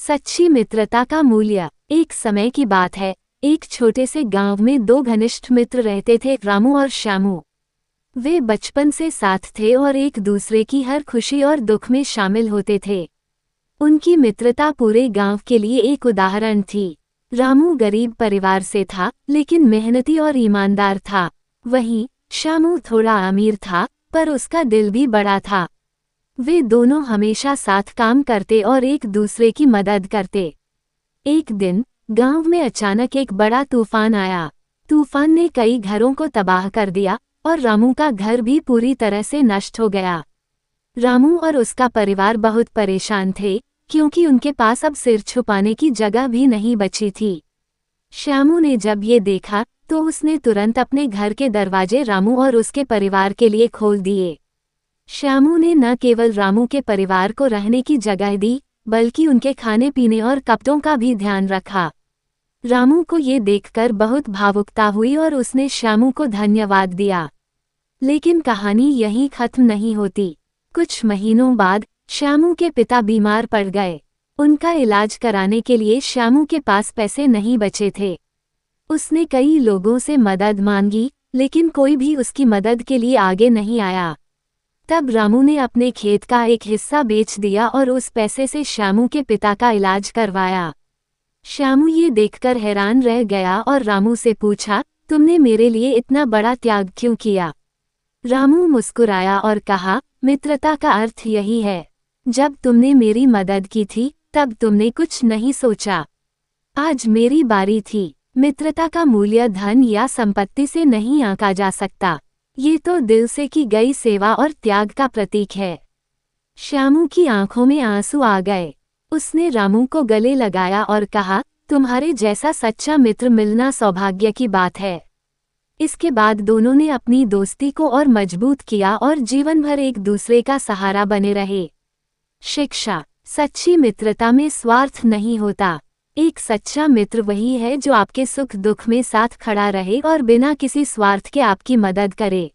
सच्ची मित्रता का मूल्य। एक समय की बात है, एक छोटे से गांव में दो घनिष्ठ मित्र रहते थे, रामू और श्यामू। वे बचपन से साथ थे और एक दूसरे की हर खुशी और दुख में शामिल होते थे। उनकी मित्रता पूरे गांव के लिए एक उदाहरण थी। रामू गरीब परिवार से था, लेकिन मेहनती और ईमानदार था। वहीं श्यामू थोड़ा अमीर था, पर उसका दिल भी बड़ा था। वे दोनों हमेशा साथ काम करते और एक दूसरे की मदद करते। एक दिन गांव में अचानक एक बड़ा तूफान आया। तूफान ने कई घरों को तबाह कर दिया और रामू का घर भी पूरी तरह से नष्ट हो गया। रामू और उसका परिवार बहुत परेशान थे, क्योंकि उनके पास अब सिर छुपाने की जगह भी नहीं बची थी। श्यामू ने जब ये देखा तो उसने तुरंत अपने घर के दरवाजे रामू और उसके परिवार के लिए खोल दिए। श्यामू ने न केवल रामू के परिवार को रहने की जगह दी, बल्कि उनके खाने पीने और कपड़ों का भी ध्यान रखा। रामू को ये देखकर बहुत भावुकता हुई और उसने श्यामू को धन्यवाद दिया। लेकिन कहानी यहीं खत्म नहीं होती। कुछ महीनों बाद श्यामू के पिता बीमार पड़ गए। उनका इलाज कराने के लिए श्यामू के पास पैसे नहीं बचे थे। उसने कई लोगों से मदद मांगी, लेकिन कोई भी उसकी मदद के लिए आगे नहीं आया। तब रामू ने अपने खेत का एक हिस्सा बेच दिया और उस पैसे से श्यामू के पिता का इलाज करवाया। श्यामू ये देखकर हैरान रह गया और रामू से पूछा, तुमने मेरे लिए इतना बड़ा त्याग क्यों किया? रामू मुस्कुराया और कहा, मित्रता का अर्थ यही है। जब तुमने मेरी मदद की थी, तब तुमने कुछ नहीं सोचा। आज मेरी बारी थी। मित्रता का मूल्य धन या संपत्ति से नहीं आंका जा सकता। ये तो दिल से की गई सेवा और त्याग का प्रतीक है। श्यामू की आंखों में आंसू आ गए। उसने रामू को गले लगाया और कहा, तुम्हारे जैसा सच्चा मित्र मिलना सौभाग्य की बात है। इसके बाद दोनों ने अपनी दोस्ती को और मजबूत किया और जीवन भर एक दूसरे का सहारा बने रहे। शिक्षा। सच्ची मित्रता में स्वार्थ नहीं होता। एक सच्चा मित्र वही है जो आपके सुख दुख में साथ खड़ा रहे और बिना किसी स्वार्थ के आपकी मदद करे।